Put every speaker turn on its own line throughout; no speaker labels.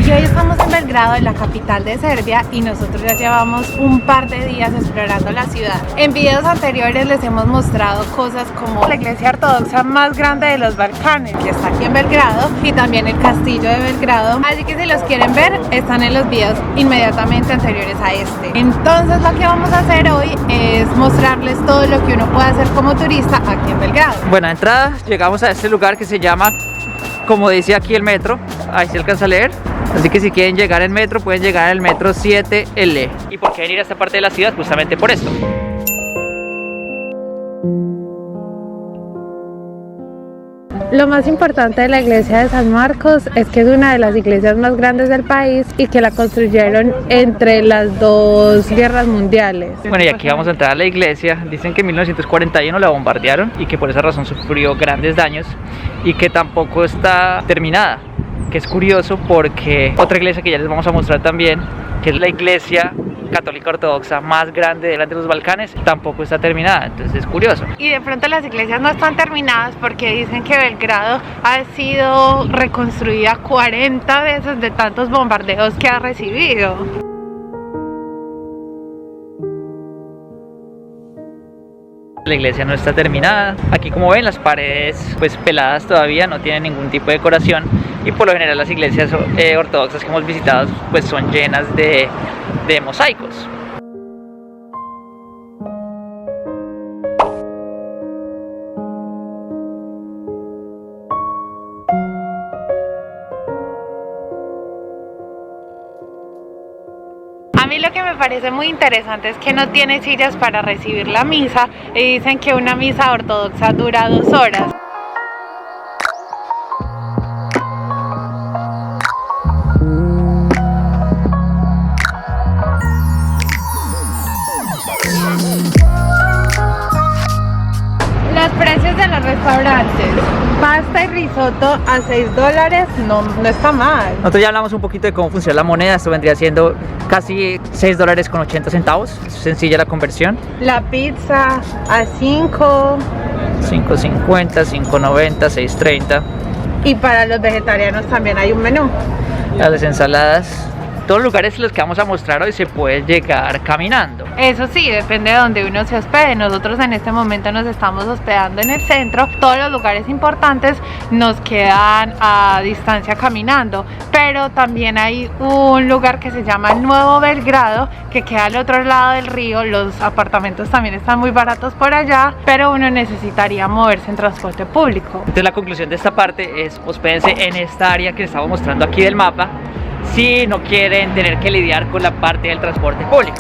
Y hoy estamos en Belgrado, en la capital de Serbia, y nosotros ya llevamos un par de días explorando la ciudad. En videos anteriores les hemos mostrado cosas como la iglesia ortodoxa más grande de los Balcanes, que está aquí en Belgrado, y también el castillo de Belgrado. Así que si los quieren ver, están en los videos inmediatamente anteriores a este. Entonces lo que vamos a hacer hoy es mostrarles todo lo que uno puede hacer como turista aquí en Belgrado.
Bueno, de entrada llegamos a este lugar que se llama, como dice aquí, el metro. Ahí se alcanza a leer. Así que si quieren llegar en metro, pueden llegar en el metro 7L. ¿Y por qué venir a esta parte de la ciudad? Justamente por esto.
Lo más importante de la iglesia de San Marcos es que es una de las iglesias más grandes del país y que la construyeron entre las dos guerras mundiales.
Bueno, y aquí vamos a entrar a la iglesia. Dicen que en 1941 la bombardearon y que por esa razón sufrió grandes daños y que tampoco está terminada. Que es curioso porque otra iglesia que ya les vamos a mostrar también, que es la iglesia católica ortodoxa más grande de los Balcanes, tampoco está terminada, entonces es curioso.
Y de pronto las iglesias no están terminadas porque dicen que Belgrado ha sido reconstruida 40 veces de tantos bombardeos que ha recibido.
La iglesia no está terminada. Aquí, como ven, las paredes pues peladas todavía, no tienen ningún tipo de decoración, y por lo general las iglesias ortodoxas que hemos visitado pues son llenas de mosaicos.
A mí lo que me parece muy interesante es que no tiene sillas para recibir la misa, y dicen que una misa ortodoxa dura 2 horas. Los precios de los restaurantes: pasta y risotto a $6, no está mal.
Nosotros ya hablamos un poquito de cómo funciona la moneda. Esto vendría siendo casi $6.80. Es sencilla la conversión.
La pizza a 5.
5.50, 5.90, 6.30.
Y para los vegetarianos también hay un menú.
Las ensaladas. Todos los lugares en los que vamos a mostrar hoy se puede llegar caminando.
Eso sí, depende de donde uno se hospede. Nosotros en este momento nos estamos hospedando en el centro. Todos los lugares importantes nos quedan a distancia caminando, pero también hay un lugar que se llama Nuevo Belgrado, que queda al otro lado del río. Los apartamentos también están muy baratos por allá, pero uno necesitaría moverse en transporte público.
Entonces la conclusión de esta parte es: hospédense en esta área que les estamos mostrando aquí del mapa, si no quieren tener que lidiar con la parte del transporte público.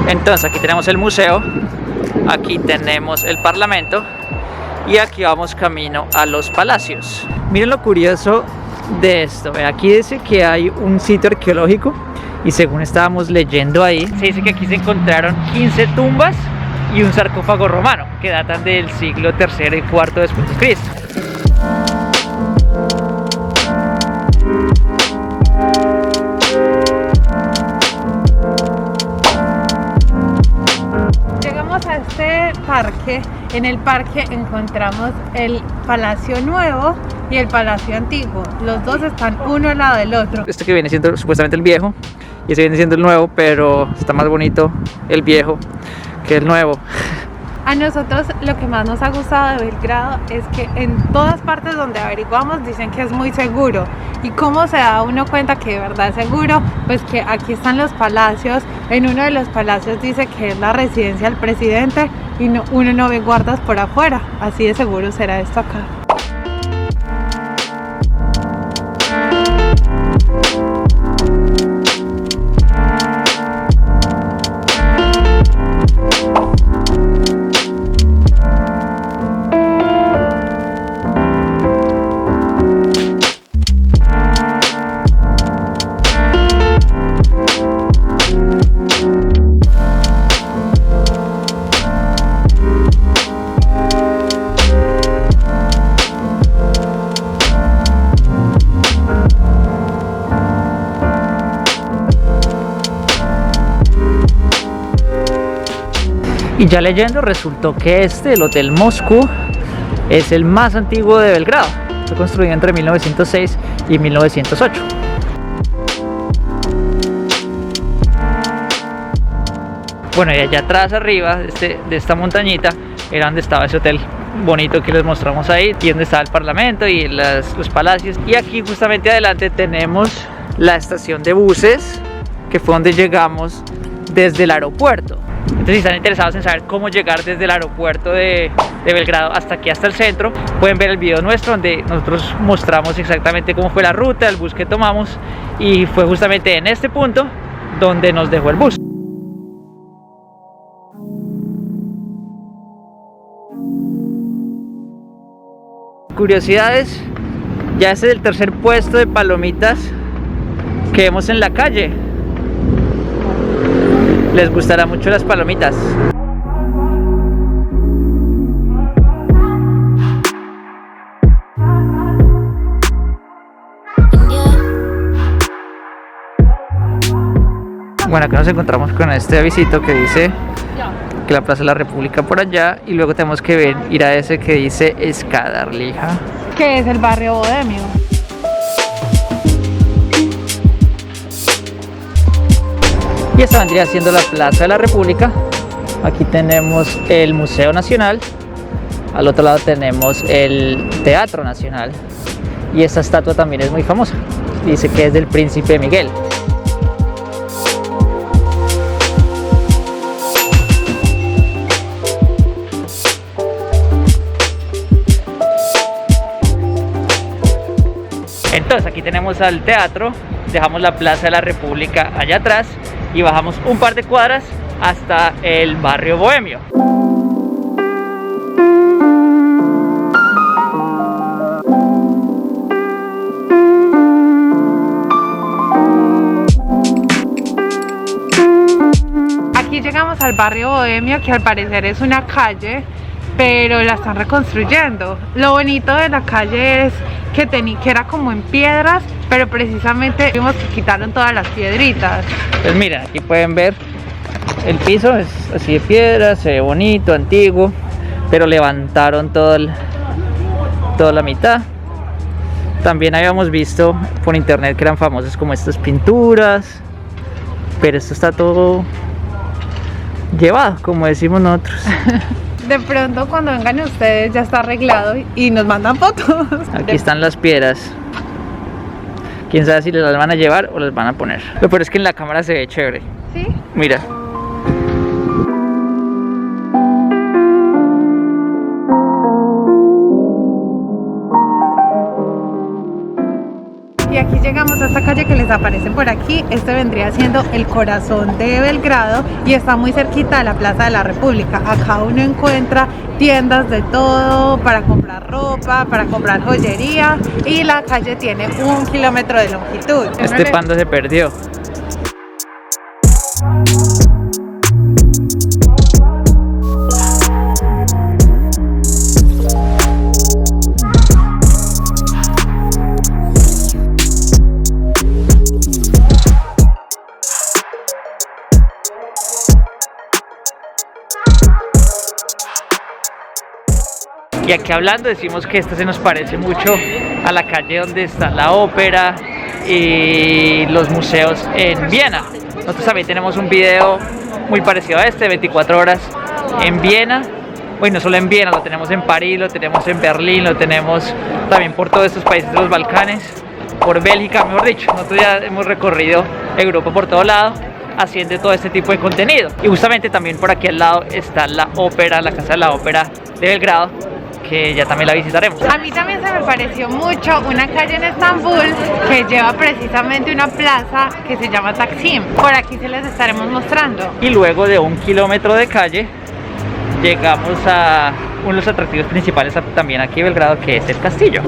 Entonces aquí tenemos el museo, aquí tenemos el parlamento y aquí vamos camino a los palacios. Miren lo curioso de esto. Aquí dice que hay un sitio arqueológico y según estábamos leyendo ahí, se dice que aquí se encontraron 15 tumbas y un sarcófago romano que datan del siglo III y IV después de Cristo.
A este parque. En el parque encontramos el Palacio Nuevo y el Palacio Antiguo. Los dos están uno al lado del otro.
Este que viene siendo supuestamente el viejo y ese viene siendo el nuevo, pero está más bonito el viejo que el nuevo.
A nosotros lo que más nos ha gustado de Belgrado es que en todas partes donde averiguamos dicen que es muy seguro. ¿Y cómo se da uno cuenta que de verdad es seguro? Pues que aquí están los palacios. En uno de los palacios dice que es la residencia del presidente y uno no ve guardas por afuera. Así de seguro será esto acá.
Y ya leyendo, resultó que el Hotel Moscú, es el más antiguo de Belgrado. Fue construido entre 1906 y 1908. Bueno, y allá atrás arriba de esta montañita era donde estaba ese hotel bonito que les mostramos ahí, y donde estaba el parlamento y los palacios. Y aquí justamente adelante tenemos la estación de buses, que fue donde llegamos desde el aeropuerto. Entonces, si están interesados en saber cómo llegar desde el aeropuerto de Belgrado hasta aquí, hasta el centro, pueden ver el video nuestro donde nosotros mostramos exactamente cómo fue la ruta, el bus que tomamos, y fue justamente en este punto donde nos dejó el bus. Curiosidades, ya este es el tercer puesto de palomitas que vemos en la calle. Les gustará mucho las palomitas. Bueno, acá nos encontramos con este avisito que dice que la Plaza de la República por allá, y luego tenemos que ir a ese que dice Skadarlija,
que es el barrio bohemio.
Y esta vendría siendo la Plaza de la República. Aquí tenemos el Museo Nacional, al otro lado tenemos el Teatro Nacional, y esta estatua también es muy famosa, dice que es del Príncipe Miguel. Entonces aquí tenemos al teatro, dejamos la Plaza de la República allá atrás y bajamos un par de cuadras hasta el barrio bohemio.
Aquí llegamos al barrio bohemio, que al parecer es una calle, pero la están reconstruyendo. Lo bonito de la calle es que era como en piedras, pero precisamente vimos que quitaron todas las piedritas.
Pues mira, aquí pueden ver el piso, es así de piedra, se ve bonito, antiguo, pero levantaron toda la mitad. También habíamos visto por internet que eran famosas como estas pinturas, pero esto está todo llevado, como decimos nosotros.
De pronto cuando vengan ustedes ya está arreglado y nos mandan fotos.
Aquí están las piedras. Quién sabe si las van a llevar o las van a poner. Lo peor es que en la cámara se ve chévere.
¿Sí?
Mira.
Y aquí llegamos a esta calle que les aparece por aquí. Este vendría siendo el corazón de Belgrado y está muy cerquita de la Plaza de la República. Acá uno encuentra tiendas de todo para comprar ropa, para comprar joyería, y la calle tiene 1 kilómetro de longitud.
Este pando se perdió. Y aquí hablando decimos que esta se nos parece mucho a la calle donde está la ópera y los museos en Viena. Nosotros también tenemos un video muy parecido a este, 24 horas en Viena. Bueno, no solo en Viena, lo tenemos en París, lo tenemos en Berlín, lo tenemos también por todos estos países de los Balcanes, por Bélgica, mejor dicho. Nosotros ya hemos recorrido Europa por todo lado haciendo todo este tipo de contenido. Y justamente también por aquí al lado está la ópera, la Casa de la Ópera de Belgrado, que ya también la visitaremos.
A mí también se me pareció mucho una calle en Estambul que lleva precisamente una plaza que se llama Taksim. Por aquí se les estaremos mostrando.
Y luego de 1 kilómetro de calle llegamos a uno de los atractivos principales también aquí en Belgrado, que es el castillo.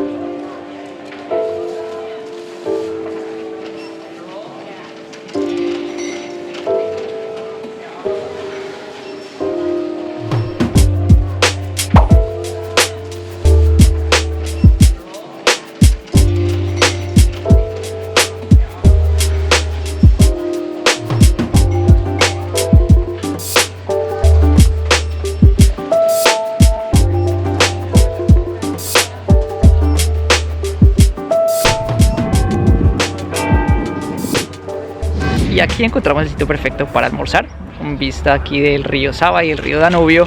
aquí encontramos el sitio perfecto para almorzar, con vista aquí del río Sava y el río Danubio.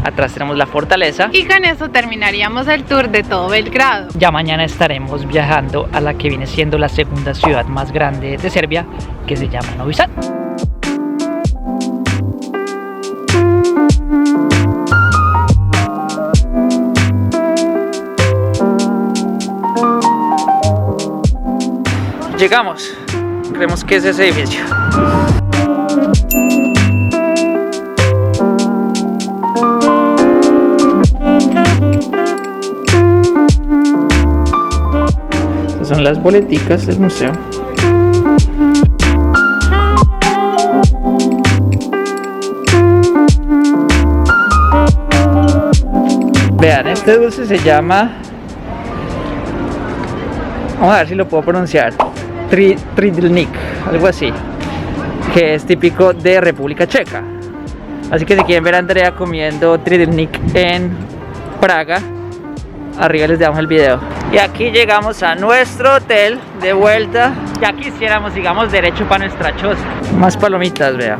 Atrás tenemos la fortaleza.
Y con eso terminaríamos el tour de todo Belgrado.
Ya mañana estaremos viajando a la que viene siendo la segunda ciudad más grande de Serbia, que se llama Novi Sad. Llegamos, creemos que es ese edificio. Estas son las boleticas del museo. Vean, este dulce se llama... Vamos a ver si lo puedo pronunciar. Tridelnik, algo así, que es típico de República Checa. Así que si quieren ver a Andrea comiendo Tridelnik en Praga, arriba les damos el video. Y aquí llegamos a nuestro hotel de vuelta. Ya quisiéramos, digamos, derecho para nuestra choza. Más palomitas, vea.